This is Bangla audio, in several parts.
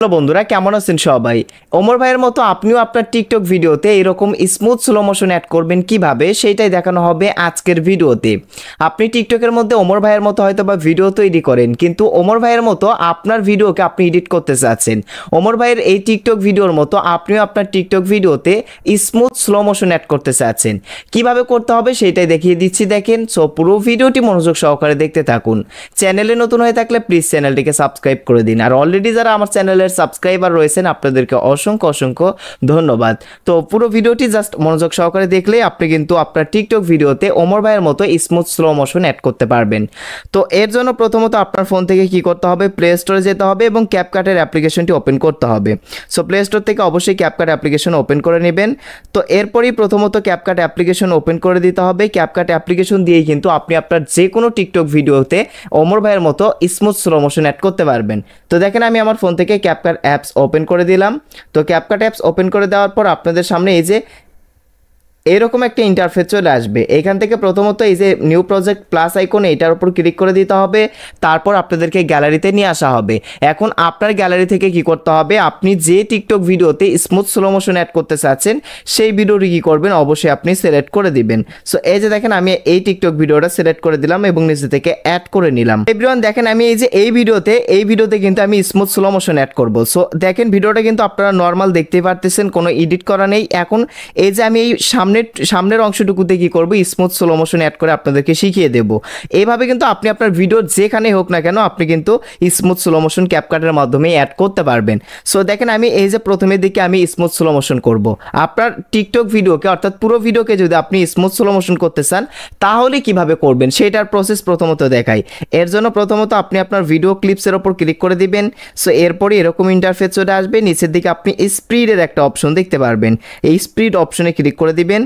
হ্যালো বন্ধুরা, কেমন আছেন সবাই? ওমর ভাইয়ের মতো আপনিও আপনার টিকটক ভিডিওতে এরকম স্মুথ স্লো মোশন অ্যাড করবেন কিভাবে, সেইটাই দেখানো হবে আজকের ভিডিওতে। আপনি টিকটকের মধ্যে ওমর ভাইয়ের মতো হয়তো বা ভিডিও তৈরি করেন, কিন্তু ওমর ভাইয়ের মতো আপনার ভিডিওকে আপনি এডিট করতে চাচ্ছেন। ওমর ভাইয়ের এই টিকটক ভিডিওর মতো আপনিও আপনার টিকটক ভিডিওতে স্মুথ স্লো মোশন অ্যাড করতে চাচ্ছেন। কিভাবে করতে হবে সেইটাই দেখিয়ে দিচ্ছি, দেখেন। সো পুরো ভিডিওটি মনোযোগ সহকারে দেখতে থাকুন। চ্যানেলে নতুন হয়ে থাকলে প্লিজ চ্যানেলটিকে সাবস্ক্রাইব করে দিন, আর অলরেডি যারা আমার চ্যানেলের সাবস্ক্রাইবার রয়েছেন আপনাদেরকে অসংখ্য অসংখ্য ধন্যবাদ। তো পুরো ভিডিওটি জাস্ট মনোযোগ সহকারে দেখলেই আপনি কিন্তু আপনার টিকটক ভিডিওতে ওমর ভাইয়ের মতো স্মুথ স্লো মোশন অ্যাড করতে পারবেন। তো এর জন্য প্রথমত আপনার ফোন থেকে কি করতে হবে, প্লে স্টোরে যেতে হবে এবং ক্যাপকাটের অ্যাপ্লিকেশনটি ওপেন করতে হবে। সো প্লে স্টোর থেকে অবশ্যই ক্যাপকাট অ্যাপ্লিকেশন ওপেন করে নেবেন। তো এরপরই প্রথমত ক্যাপকাট অ্যাপ্লিকেশন ওপেন করে দিতে হবে। ক্যাপকাট অ্যাপ্লিকেশন দিয়েই কিন্তু আপনি আপনার যে কোনো টিকটক ভিডিওতে ওমর ভাইয়ের মতো স্মুথ স্লো মোশন অ্যাড করতে পারবেন। তো দেখেন, আমি আমার ফোন থেকে ক্যাপকাট অ্যাপস ওপেন করে দিলাম। তো ক্যাপকাট অ্যাপস ওপেন করে দেওয়ার পর আপনাদের সামনে এই যে এরকম একটা ইন্টারফেস চলে আসবে। এখান থেকে প্রথমত এই যে নিউ প্রজেক্ট প্লাস আইকন, এটার উপর ক্লিক করে দিতে হবে। তারপর আপনাদেরকে গ্যালারিতে নিয়ে আসা হবে। এখন আপনার গ্যালারি থেকে কি করতে হবে, আপনি যে টিকটক ভিডিওতে স্মুথ স্লো মোশন অ্যাড করতে চাচ্ছেন সেই ভিডিওটি কী করবেন, অবশ্যই আপনি সিলেক্ট করে দিবেন। সো এই যে দেখেন, আমি এই টিকটক ভিডিওটা সিলেক্ট করে দিলাম এবং নিচে থেকে অ্যাড করে নিলাম। এভরিওয়ান দেখেন, আমি এই যে এই ভিডিওতে কিন্তু আমি স্মুথ স্লো মোশন অ্যাড করব। সো দেখেন, ভিডিওটা কিন্তু আপনারা নর্মাল দেখতেই পারতেছেন, কোনো এডিট করা নেই। এখন এই যে আমি এই সামনের অংশটুকুতে কি করব, স্মুথ স্লো মোশন অ্যাড করে আপনাদেরকে শিখিয়ে দেব। এইভাবে কিন্তু আপনি আপনার ভিডিও যেখানে হোক না কেন আপনি কিন্তু স্মুথ স্লো মোশন ক্যাপকাটের মাধ্যমে অ্যাড করতে পারবেন। সো দেখেন, আমি এই যে প্রথমের দিকে আমি স্মুথ স্লো মোশন করব। আপনার টিকটক ভিডিওকে অর্থাৎ পুরো ভিডিওকে যদি আপনি স্মুথ স্লো মোশন করতে চান তাহলে কিভাবে করবেন সেটার প্রসেস প্রথমত দেখাই। এর জন্য প্রথমত আপনি আপনার ভিডিও ক্লিপসের ওপর ক্লিক করে দিবেন। সো এরপরে এরকম ইন্টারফেস চলে আসবে। নিচের দিকে আপনি স্পিডের একটা অপশন দেখতে পারবেন, এই স্পিড অপশনে ক্লিক করে দিবেন।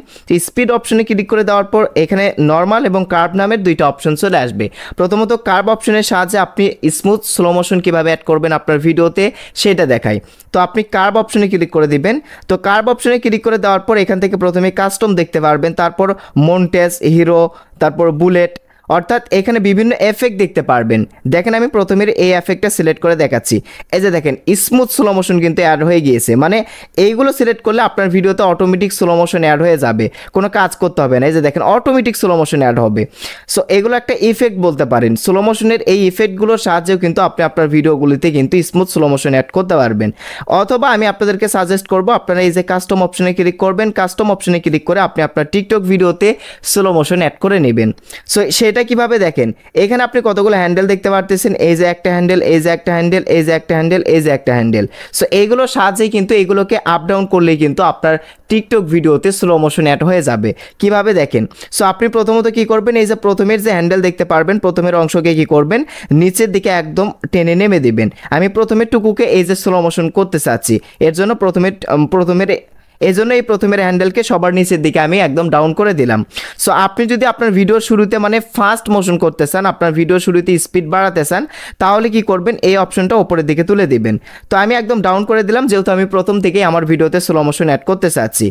স্পিড অপশনে ক্লিক করে দেওয়ার পর এখানে নর্মাল এবং কার্ভ নামের দুইটা অপশন চলে আসবে। প্রথমত কার্ভ অপশনের সাহায্যে আপনি স্মুথ স্লো মোশন কীভাবে অ্যাড করবেন আপনার ভিডিওতে সেটা দেখাই। তো আপনি কার্ভ অপশনে ক্লিক করে দিবেন। তো কার্ভ অপশনে ক্লিক করে দেওয়ার পর এখান থেকে প্রথমে কাস্টম দেখতে পারবেন, তারপর মন্টেজ, হিরো, তারপর বুলেট, অর্থাৎ এখানে বিভিন্ন এফেক্ট দেখতে পারবেন। দেখেন, আমি প্রথমে এই এফেক্টটা সিলেক্ট করে দেখাচ্ছি। এই যে দেখেন, স্মুথ স্লো মোশন কিন্তু অ্যাড হয়ে গিয়েছে। মানে এইগুলো সিলেক্ট করলে আপনার ভিডিওতে অটোমেটিক স্লো মোশন অ্যাড হয়ে যাবে, কোনো কাজ করতে হবে না। এই যে দেখেন, অটোমেটিক স্লো মোশন অ্যাড হবে। সো এগুলো একটা ইফেক্ট বলতে পারেন। স্লো মোশনের এই ইফেক্টগুলোর সাহায্যেও কিন্তু আপনি আপনার ভিডিওগুলিতে কিন্তু স্মুথ স্লো মোশন অ্যাড করতে পারবেন। অথবা আমি আপনাদেরকে সাজেস্ট করব, আপনারা এই যে কাস্টম অপশনে ক্লিক করবেন। কাস্টম অপশনে ক্লিক করে আপনি আপনার টিকটক ভিডিওতে স্লো মোশন অ্যাড করে নেবেন। সো সেটা কিভাবে দেখেন, এখানে আপনি কতগুলো হ্যান্ডেল দেখতে পারতেছেন। এই যে একটা হ্যান্ডেল, এই যে একটা হ্যান্ডেল, এই যে একটা হ্যান্ডেল, এই যে একটা হ্যান্ডেল। সো এইগুলোর সাহায্যেই কিন্তু এগুলোকে আপ ডাউন করলেই কিন্তু আপনার টিকটক ভিডিওতে স্লো মোশন অ্যাড হয়ে যাবে। কিভাবে দেখেন, সো আপনি প্রথমত কি করবেন, এই যে প্রথমের যে হ্যান্ডেল দেখতে পারবেন, প্রথমের অংশকে কি করবেন, নিচের দিকে একদম টেনে নেমে দিবেন। আমি প্রথমের টুকুকে এই যে স্লো মোশন করতে চাচ্ছি, এর জন্য প্রথমের এই জন্য এই প্রথমের হ্যান্ডেলকে সবার নিচের দিকে আমি একদম ডাউন করে দিলাম। সো আপনি যদি আপনার ভিডিওর শুরুতে মানে ফাস্ট মোশন করতে চান, আপনার ভিডিওর শুরুতে স্পিড বাড়াতে চান, তাহলে কি করবেন, এই অপশনটা উপরের দিকে তুলে দিবেন। তো আমি একদম ডাউন করে দিলাম, যেহেতু আমি প্রথম থেকেই আমার ভিডিওতে স্লো মোশন অ্যাড করতে চাচ্ছি।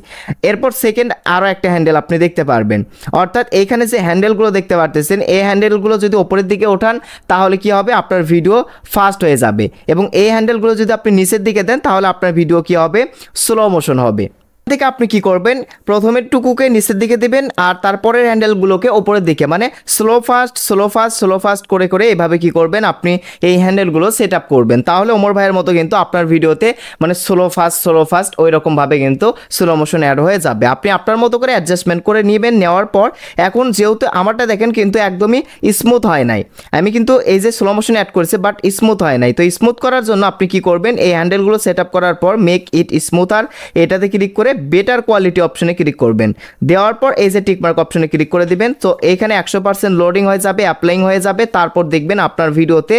এরপর সেকেন্ড আরও একটা হ্যান্ডেল আপনি দেখতে পারবেন, অর্থাৎ এখানে যে হ্যান্ডেলগুলো দেখতে পারতেছেন, এই হ্যান্ডেলগুলো যদি উপরের দিকে ওঠান তাহলে কি হবে, আপনার ভিডিও ফাস্ট হয়ে যাবে। এবং এই হ্যান্ডেলগুলো যদি আপনি নিচের দিকে দেন তাহলে আপনার ভিডিও কি হবে, স্লো মোশন হবে। থেকে আপনি কি করবেন, প্রথমের টুকুকে নিচের দিকে দিবেন আর তারপরের হ্যান্ডেলগুলোকে ওপরের দিকে, মানে slow fast slow fast slow fast করে করে এভাবে কি করবেন, আপনি এই হ্যান্ডেলগুলো সেট আপ করবেন। তাহলে ওমর ভাইয়ের মতো কিন্তু আপনার ভিডিওতে মানে স্লো ফাস্ট ওই রকমভাবে কিন্তু স্লো মোশন অ্যাড হয়ে যাবে। আপনি আপনার মতো করে অ্যাডজাস্টমেন্ট করে নেবেন। নেওয়ার পর এখন যেহেতু আমারটা দেখেন কিন্তু একদমই স্মুথ হয় নাই, আমি কিন্তু এই যে স্লো মোশন অ্যাড করেছি বাট স্মুথ হয় নাই। তো স্মুথ করার জন্য আপনি কি করবেন, এই হ্যান্ডেলগুলো সেট আপ করার পর মেক ইট স্মুথার এটাতে ক্লিক করে বেটার কোয়ালিটি অপশনে ক্লিক করবেন। দেওয়ার পর এই যে টিকমার্ক অপশনে ক্লিক করে দিবেন। তো এখানে 100% লোডিং হয়ে যাবে, অ্যাপ্লাইং হয়ে যাবে। তারপর দেখবেন আপনার ভিডিওতে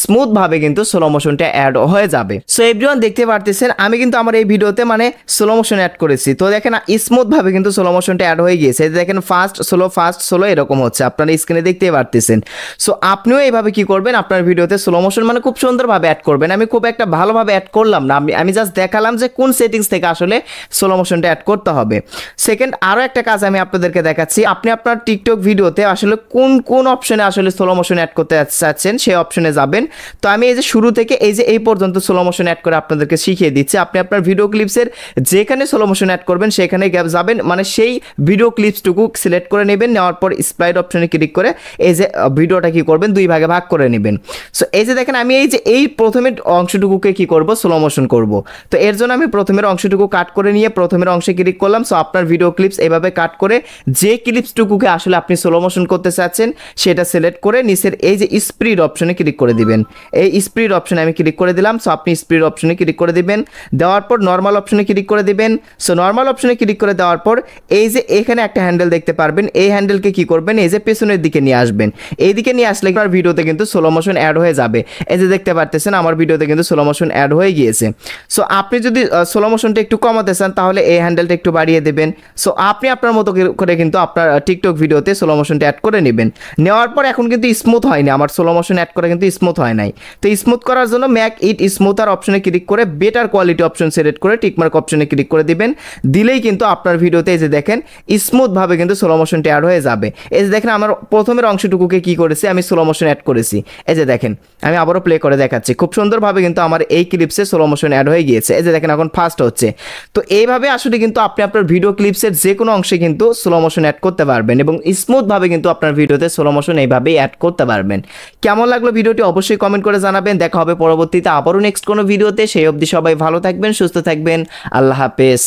স্মুথ ভাবে কিন্তু স্লো মোশনটা অ্যাড হয়ে যাবে। সো এভরিওয়ান দেখতে পারতেছেন, আমি কিন্তু আমার এই ভিডিওতে মানে স্লো মোশন অ্যাড করেছি। তো দেখেন স্মুথ ভাবে কিন্তু স্লো মোশনটা অ্যাড হয়ে গিয়েছে। দেখেন ফাস্ট স্লো এরকম হচ্ছে, আপনারা স্ক্রিনে দেখতেই পারতেছেন। সো আপনিও এইভাবে কি করবেন, আপনার ভিডিওতে স্লো মোশন মানে খুব সুন্দরভাবে অ্যাড করবেন। আমি খুব একটা ভালোভাবে অ্যাড করলাম না, আমি জাস্ট দেখালাম যে কোন সেটিংস থেকে আসলে স্লো মোশনটা অ্যাড করতে হবে। সেকেন্ড আরও একটা কাজ আমি আপনাদেরকে দেখাচ্ছি, আপনি আপনার টিকটক ভিডিওতে আসলে কোন কোন অপশনে আসলে স্লো মোশন অ্যাড করতে চাচ্ছেন সেই অপশনে যাবেন। তো আমি এই যে শুরু থেকে এই পর্যন্ত স্লো মোশন অ্যাড করে আপনাদেরকে শিখিয়ে দিচ্ছি। আপনি আপনার ভিডিও ক্লিপসের যেখানে স্লো মোশন অ্যাড করবেন সেখানে যাবেন, মানে সেই ভিডিও ক্লিপসটুকু সিলেক্ট করে নেবেন, নেওয়ার পর স্প্লাইড অপশনে ক্লিক করে এই যে ভিডিওটা কি করবেন 2 ভাগে ভাগ করে নেবেন। সো এই যে দেখেন আমি এই প্রথমের অংশটুকুকে কি করব, স্লো মোশন করব। তো এর জন্য আমি প্রথমের অংশটুকু কাট করে নিয়ে প্রথমের অংশে ক্লিক করলাম। সো আপনার ভিডিও ক্লিপস এভাবে কাট করে যে ক্লিপসটুকুকে আসলে আপনি স্লো মোশন করতে চাচ্ছেন সেটা সিলেক্ট করে নিচের এই যে স্পিড অপশনে ক্লিক করে দিবেন। এই স্পিড অপশনে আমি ক্লিক করে দিলাম। সো আপনি স্পিড অপশনে ক্লিক করে দিবেন, দেওয়ার পর নর্মাল অপশনে ক্লিক করে দিবেন। সো নর্মাল অপশনে ক্লিক করে দেওয়ার পর এই যে এখানে একটা হ্যান্ডেল দেখতে পারবেন, এই হ্যান্ডেলকে কি করবেন, এই যে পেছনের দিকে নিয়ে আসবেন। এই দিকে নিয়ে আসলে আপনার ভিডিওতে কিন্তু স্লো মোশন অ্যাড হয়ে যাবে। এই যে দেখতে পারতেছেন আমার ভিডিওতে কিন্তু স্লো মোশন অ্যাড হয়ে গিয়েছে। সো আপনি যদি স্লো মোশনটা একটু কমাতে চান তাহলে এই হ্যান্ডেলটা একটু বাড়িয়ে দেবেন। সো আপনি আপনার মতো করে কিন্তু আপনার টিকটক ভিডিওতে স্লো মোশনটা অ্যাড করে নেবেন। নেওয়ার পর এখন কিন্তু স্মুথ হয়নি, আমার স্লো মোশন অ্যাড করে কিন্তু স্মুথ হয় নাই। তো স্মুথ করার জন্য ম্যাক ইট স্মুথার অপশনে ক্লিক করে বেটার কোয়ালিটি অপশন সিলেক্ট করে টিকমার্ক অপশনে ক্লিক করে দিবেন। দিলেই কিন্তু আপনার ভিডিওতে এই যে দেখেন স্মুথভাবে কিন্তু স্লো মোশনটা অ্যাড হয়ে যাবে। এই যে দেখেন আমার প্রথমের অংশটুকুকে কি করেছি, আমি স্লো মোশন অ্যাড করেছি। এই যে দেখেন আমি আবারও প্লে করে দেখাচ্ছি, খুব সুন্দরভাবে কিন্তু আমার এই ক্লিপসে স্লো মোশন অ্যাড হয়ে গিয়েছে। এই যে দেখেন এখন ফাস্ট হচ্ছে। তো এইভাবে আসলে কিন্তু আপনি আপনার ভিডিও ক্লিপসের যে কোনো অংশে কিন্তু স্লো মোশন অ্যাড করতে পারবেন এবং স্মুথভাবে কিন্তু আপনার ভিডিওতে স্লো মোশন এইভাবেই অ্যাড করতে পারবেন। কেমন লাগলো ভিডিওটি অবশ্যই কমেন্ট করে জানাবেন। দেখা হবে পরবর্তীতে আবারও নেক্সট কোনো ভিডিওতে। সেই অবধি সবাই ভালো থাকবেন, সুস্থ থাকবেন। আল্লাহ হাফেজ।